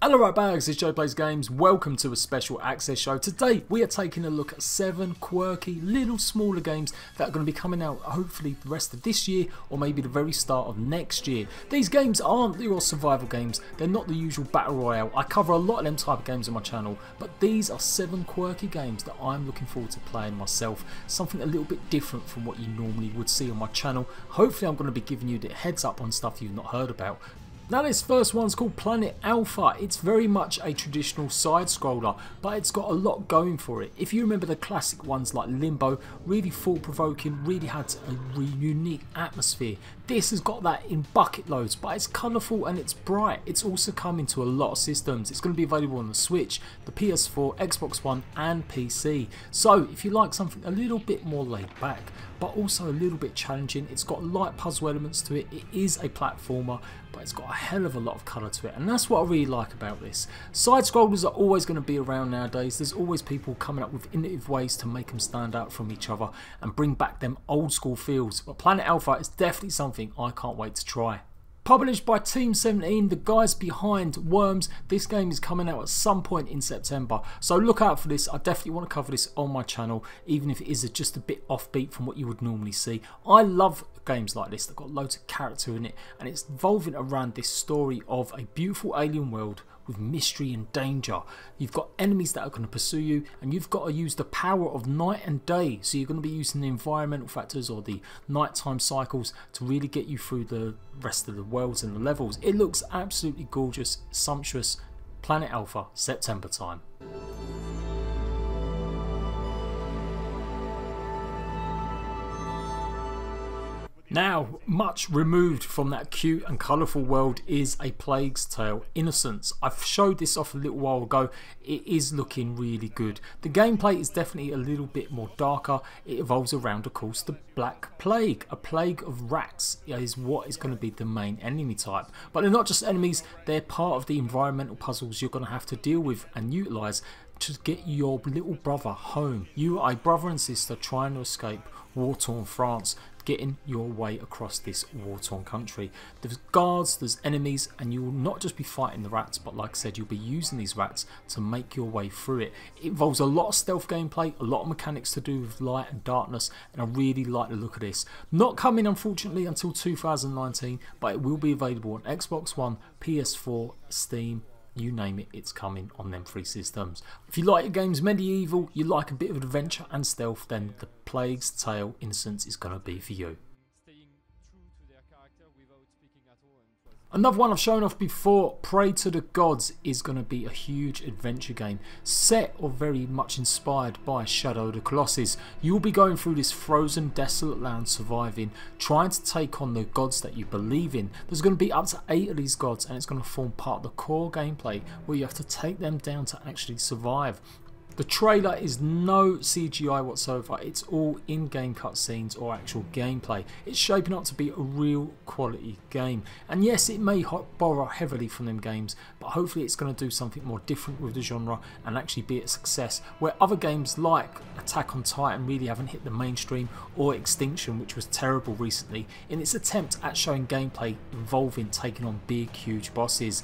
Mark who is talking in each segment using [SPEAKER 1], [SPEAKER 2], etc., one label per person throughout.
[SPEAKER 1] Hello right bags, it's Joe Plays Games. Welcome to a special access show. Today we are taking a look at 7 quirky little smaller games that are going to be coming out hopefully the rest of this year or maybe the very start of next year. These games aren't your survival games, they're not the usual battle royale. I cover a lot of them type of games on my channel, but these are 7 quirky games that I'm looking forward to playing myself. Something a little bit different from what you normally would see on my channel. Hopefully I'm going to be giving you the heads up on stuff you've not heard about. Now this first one's called Planet Alpha. It's very much a traditional side scroller, but it's got a lot going for it. If you remember the classic ones like Limbo, really thought provoking, really had a unique atmosphere. This has got that in bucket loads, but it's colourful and it's bright. It's also coming to a lot of systems. It's going to be available on the Switch, the PS4, Xbox One and PC. So if you like something a little bit more laid back, but also a little bit challenging, it's got light puzzle elements to it. It is a platformer, but it's got a hell of a lot of colour to it, and that's what I really like about this. Side scrollers are always going to be around nowadays. There's always people coming up with innovative ways to make them stand out from each other and bring back them old school feels, but Planet Alpha is definitely something I can't wait to try. Published by Team 17, the guys behind Worms, this game is coming out at some point in September, so look out for this. I definitely want to cover this on my channel, even if it is just a bit offbeat from what you would normally see. I love games like this that got loads of character in it, and it's evolving around this story of a beautiful alien world with mystery and danger. You've got enemies that are going to pursue you, and you've got to use the power of night and day. So you're going to be using the environmental factors or the nighttime cycles to really get you through the rest of the worlds and the levels. It looks absolutely gorgeous, sumptuous. Planet Alpha, September time. Now, much removed from that cute and colourful world is A Plague's Tale: Innocence. I've showed this off a little while ago. It is looking really good. The gameplay is definitely a little bit more darker. It evolves around, of course, the Black Plague. A plague of rats is what is going to be the main enemy type. But they're not just enemies, they're part of the environmental puzzles you're going to have to deal with and utilise to get your little brother home. You are a brother and sister trying to escape war-torn France, getting your way across this war-torn country. There's guards, there's enemies, and you will not just be fighting the rats, but like I said, you'll be using these rats to make your way through it. It involves a lot of stealth gameplay, a lot of mechanics to do with light and darkness, and I really like the look of this. Not coming unfortunately until 2019, but it will be available on Xbox One, PS4, Steam, you name it, it's coming on them 3 systems. If you like your games medieval, you like a bit of adventure and stealth, then The Plague's Tale: Innocence is going to be for you. Another one I've shown off before, Pray to the Gods, is going to be a huge adventure game set or very much inspired by Shadow of the Colossus. You'll be going through this frozen, desolate land, surviving, trying to take on the gods that you believe in. There's going to be up to 8 of these gods, and it's going to form part of the core gameplay where you have to take them down to actually survive. The trailer is no CGI whatsoever, it's all in-game cutscenes or actual gameplay. It's shaping up to be a real quality game, and yes, it may borrow heavily from them games, but hopefully it's going to do something more different with the genre and actually be a success, where other games like Attack on Titan really haven't hit the mainstream, or Extinction, which was terrible recently, in its attempt at showing gameplay involving taking on big huge bosses.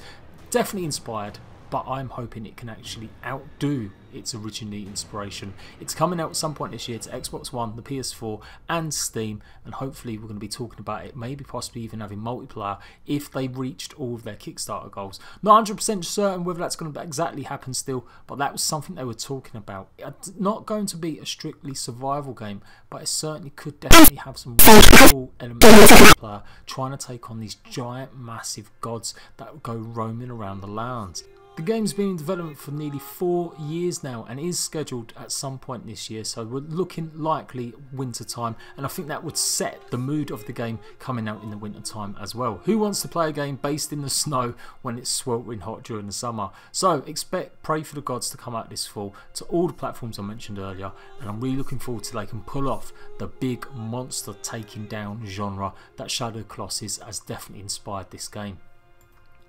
[SPEAKER 1] Definitely inspired, but I'm hoping it can actually outdo its originally inspiration. It's coming out at some point this year to Xbox One, the PS4 and Steam, and hopefully we're going to be talking about it, maybe possibly even having multiplayer if they reached all of their Kickstarter goals. Not 100% certain whether that's going to exactly happen still, but that was something they were talking about. It's not going to be a strictly survival game, but it certainly could definitely have some really cool elements of multiplayer, trying to take on these giant massive gods that go roaming around the lands. The game's been in development for nearly 4 years now and is scheduled at some point this year, so we're looking likely winter time, and I think that would set the mood of the game coming out in the winter time as well. Who wants to play a game based in the snow when it's sweltering hot during the summer? So expect Pray for the Gods to come out this fall to all the platforms I mentioned earlier, and I'm really looking forward to they can pull off the big monster taking down genre that Shadow of the Colossus has definitely inspired this game.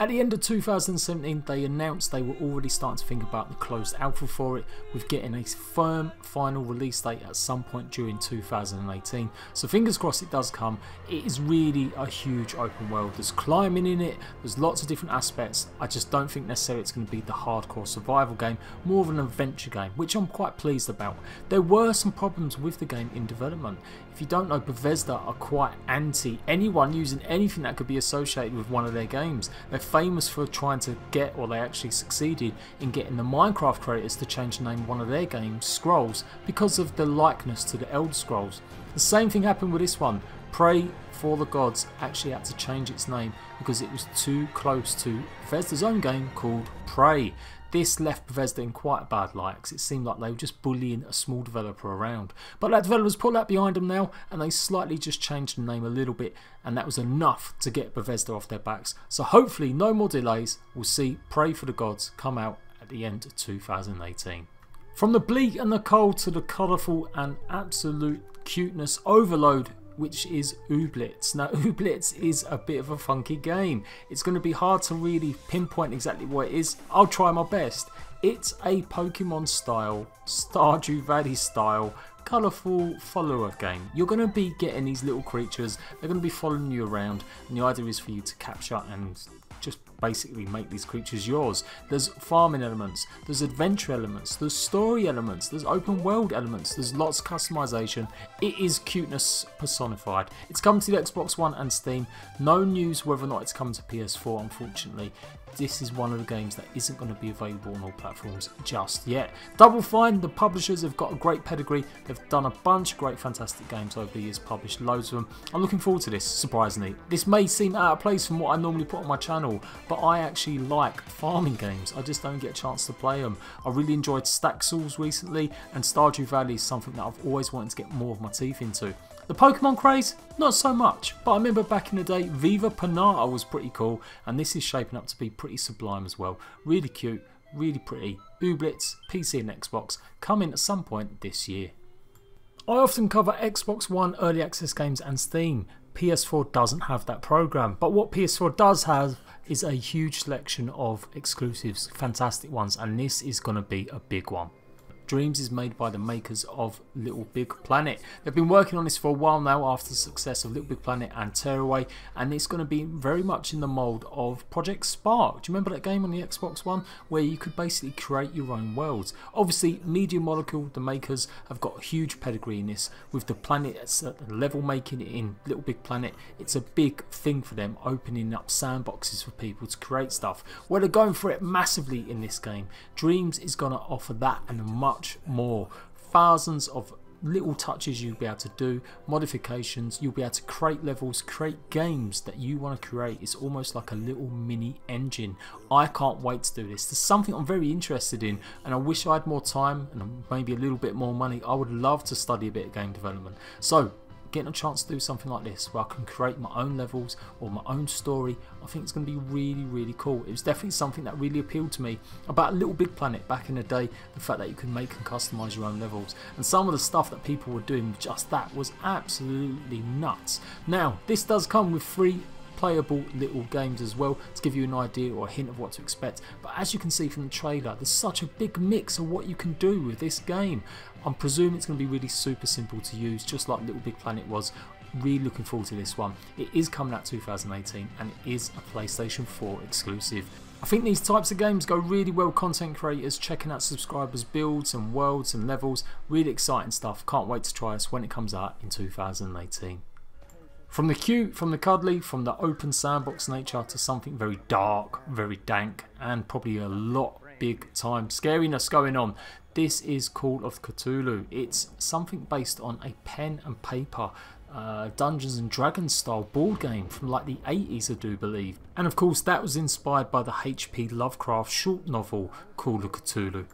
[SPEAKER 1] At the end of 2017, they announced they were already starting to think about the closed alpha for it, with getting a firm final release date at some point during 2018. So fingers crossed it does come. It is really a huge open world. There's climbing in it, there's lots of different aspects. I just don't think necessarily it's going to be the hardcore survival game, more of an adventure game, which I'm quite pleased about. There were some problems with the game in development. If you don't know, Bethesda are quite anti anyone using anything that could be associated with one of their games. They're famous for trying to get, or they actually succeeded in getting the Minecraft creators to change the name of one of their games, Scrolls, because of the likeness to the Elder Scrolls. The same thing happened with this one. Prey for the Gods actually had to change its name because it was too close to Bethesda's own game called Prey. This left Bethesda in quite a bad light because it seemed like they were just bullying a small developer around. But that developer's put that behind them now, and they slightly just changed the name a little bit, and that was enough to get Bethesda off their backs. So hopefully no more delays. We'll see Prey for the Gods come out at the end of 2018. From the bleak and the cold to the colourful and absolute cuteness overload, which is Blitz. Now Blitz is a bit of a funky game. It's going to be hard to really pinpoint exactly what it is. I'll try my best. It's a Pokemon style, Stardew Valley style, colourful follower game. You're going to be getting these little creatures, they're going to be following you around, and the idea is for you to capture and just basically make these creatures yours. There's farming elements, there's adventure elements, there's story elements, there's open world elements, there's lots of customization. It is cuteness personified. It's coming to the Xbox One and Steam. No news whether or not it's coming to PS4, unfortunately. This is one of the games that isn't going to be available on all platforms just yet. Double Fine, the publishers, have got a great pedigree. They've done a bunch of great fantastic games over the years, published loads of them. I'm looking forward to this, surprisingly. This may seem out of place from what I normally put on my channel, but I actually like farming games. I just don't get a chance to play them. I really enjoyed Stack Souls recently, and Stardew Valley is something that I've always wanted to get more of my teeth into. The Pokemon craze, not so much, but I remember back in the day Viva Pinata was pretty cool, and this is shaping up to be pretty sublime as well. Really cute, really pretty. Blitz, PC and Xbox, coming at some point this year. I often cover Xbox One early access games and Steam. PS4 doesn't have that program, but what PS4 does have is a huge selection of exclusives, fantastic ones, and this is going to be a big one. Dreamz is made by the makers of Little Big Planet. They've been working on this for a while now after the success of Little Big Planet and Tearaway, and it's going to be very much in the mould of Project Spark. Do you remember that game on the Xbox One where you could basically create your own worlds? Obviously Media Molecule, the makers, have got a huge pedigree in this with the planets level making it in Little Big Planet. It's a big thing for them, opening up sandboxes for people to create stuff. Well, they're going for it massively in this game. Dreamz is going to offer that and much more. Thousands of little touches you'll be able to do, modifications, you'll be able to create levels, create games that you want to create. It's almost like a little mini engine. I can't wait to do this. There's something I'm very interested in, and I wish I had more time and maybe a little bit more money. I would love to study a bit of game development. So getting a chance to do something like this where I can create my own levels or my own story, I think it's going to be really, really cool. It was definitely something that really appealed to me about Little Big Planet back in the day, the fact that you can make and customize your own levels, and some of the stuff that people were doing with just that was absolutely nuts. Now this does come with free playable little games as well to give you an idea or a hint of what to expect, but as you can see from the trailer, there's such a big mix of what you can do with this game. I'm presuming it's going to be really super simple to use, just like Little Big Planet was. Really looking forward to this one. It is coming out 2018 and it is a PlayStation 4 exclusive. I think these types of games go really well with content creators, checking out subscribers' builds and worlds and levels. Really exciting stuff. Can't wait to try this when it comes out in 2018. From the cute, from the cuddly, from the open sandbox nature to something very dark, very dank, and probably a lot big time scariness going on. This is Call of Cthulhu. It's something based on a pen and paper Dungeons and Dragons style board game from like the 80s, I do believe. And of course that was inspired by the H.P. Lovecraft short novel Call of Cthulhu.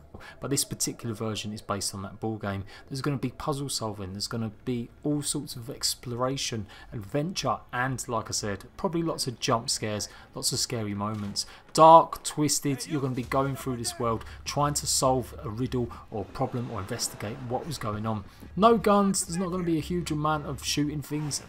[SPEAKER 1] But this particular version is based on that board game. There's going to be puzzle solving, there's going to be all sorts of exploration, adventure, and like I said, probably lots of jump scares, lots of scary moments. Dark, twisted, you're going to be going through this world trying to solve a riddle or problem or investigate what was going on. No guns, there's not going to be a huge amount of shooting things.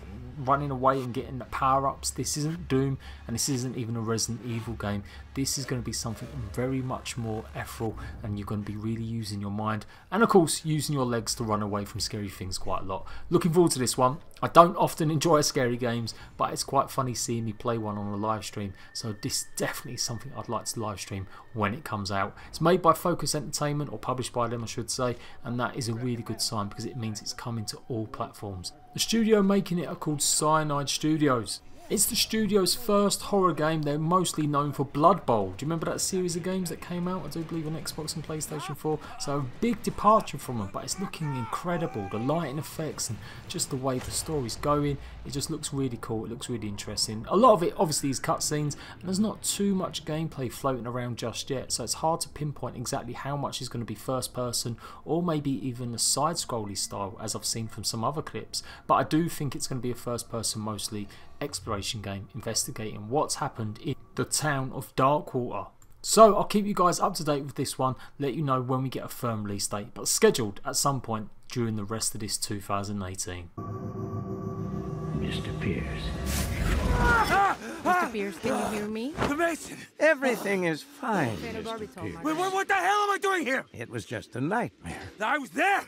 [SPEAKER 1] running away and getting the power-ups. This isn't Doom, and this isn't even a Resident Evil game. This is going to be something very much more ethereal, and you're going to be really using your mind and of course using your legs to run away from scary things quite a lot. Looking forward to this one. I don't often enjoy scary games, but it's quite funny seeing me play one on a live stream, so this is definitely something I'd like to live stream when it comes out. It's made by Focus Entertainment, or published by them I should say, and that is a really good sign because it means it's coming to all platforms. The studio making it are called Cyanide Studios. It's the studio's first horror game. They're mostly known for Blood Bowl. Do you remember that series of games that came out, I do believe, on Xbox and PlayStation 4? So a big departure from them, but it's looking incredible. The lighting effects and just the way the story's going, it just looks really cool. It looks really interesting. A lot of it obviously is cutscenes, and there's not too much gameplay floating around just yet, so it's hard to pinpoint exactly how much is going to be first person or maybe even a side-scrolly style, as I've seen from some other clips. But I do think it's going to be a first person mostly exploration game investigating what's happened in the town of Darkwater. So I'll keep you guys up to date with this one, let you know when we get a firm release date, but scheduled at some point during the rest of this 2018.
[SPEAKER 2] Mr. Pierce.
[SPEAKER 3] Mr. Pierce, can you hear me?
[SPEAKER 4] The Mason!
[SPEAKER 2] Everything is fine, Mr. Pierce.
[SPEAKER 4] Wait, what the hell am I doing here?
[SPEAKER 2] It was just a nightmare.
[SPEAKER 4] I was there!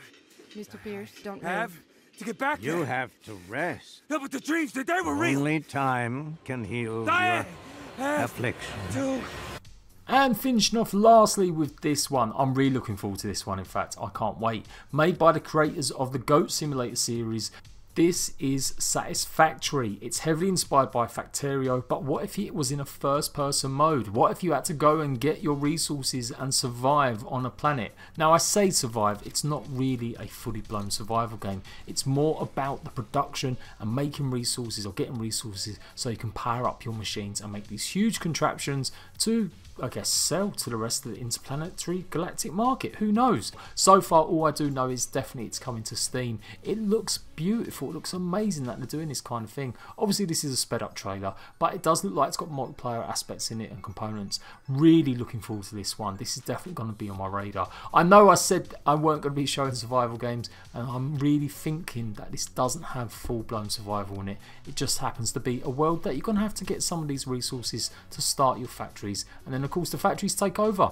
[SPEAKER 3] Mr. Pierce, don't
[SPEAKER 4] Have
[SPEAKER 3] move.
[SPEAKER 4] to get back
[SPEAKER 2] You
[SPEAKER 4] there.
[SPEAKER 2] have to rest.
[SPEAKER 4] No, but the dreams, they were real!
[SPEAKER 2] Only time can heal
[SPEAKER 4] I
[SPEAKER 2] your
[SPEAKER 4] have
[SPEAKER 2] affliction.
[SPEAKER 4] to...
[SPEAKER 1] And finishing off lastly with this one, I'm really looking forward to this one, in fact I can't wait. Made by the creators of the Goat Simulator series, this is Satisfactory. It's heavily inspired by Factorio, but what if it was in a first person mode? What if you had to go and get your resources and survive on a planet? Now I say survive, it's not really a fully blown survival game. It's more about the production and making resources or getting resources so you can power up your machines and make these huge contraptions to, I guess, sell to the rest of the interplanetary galactic market. Who knows? So far all I do know is definitely it's coming to Steam. It looks beautiful, it looks amazing that they're doing this kind of thing. Obviously this is a sped up trailer, but it does look like it's got multiplayer aspects in it and components. Really looking forward to this one. This is definitely going to be on my radar. I know I said I weren't going to be showing survival games, and I'm really thinking that this doesn't have full blown survival in it. It just happens to be a world that you're going to have to get some of these resources to start your factories, and then of course the factories take over.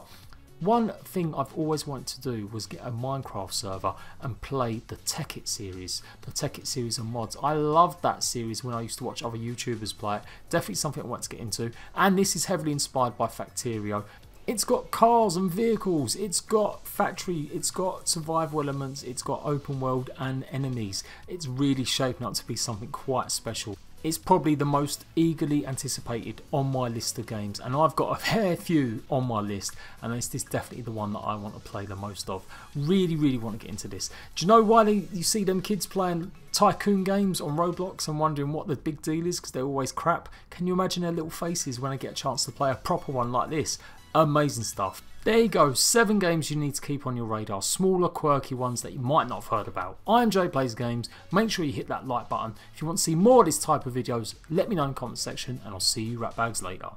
[SPEAKER 1] One thing I've always wanted to do was get a Minecraft server and play the Tekkit series. The Tekkit series of mods. I loved that series when I used to watch other YouTubers play it. Definitely something I want to get into. And this is heavily inspired by Factorio. It's got cars and vehicles, it's got factory, it's got survival elements, it's got open world and enemies. It's really shaping up to be something quite special. It's probably the most eagerly anticipated on my list of games, and I've got a fair few on my list, and this is definitely the one that I want to play the most of. Really want to get into this. Do you know why you see them kids playing tycoon games on Roblox and wondering what the big deal is? Because they're always crap. Can you imagine their little faces when they get a chance to play a proper one like this? Amazing stuff. There you go, 7 games you need to keep on your radar, smaller quirky ones that you might not have heard about. I'm Jade Plays Games. Make sure you hit that like button. If you want to see more of this type of videos, let me know in the comment section, and I'll see you ratbags later.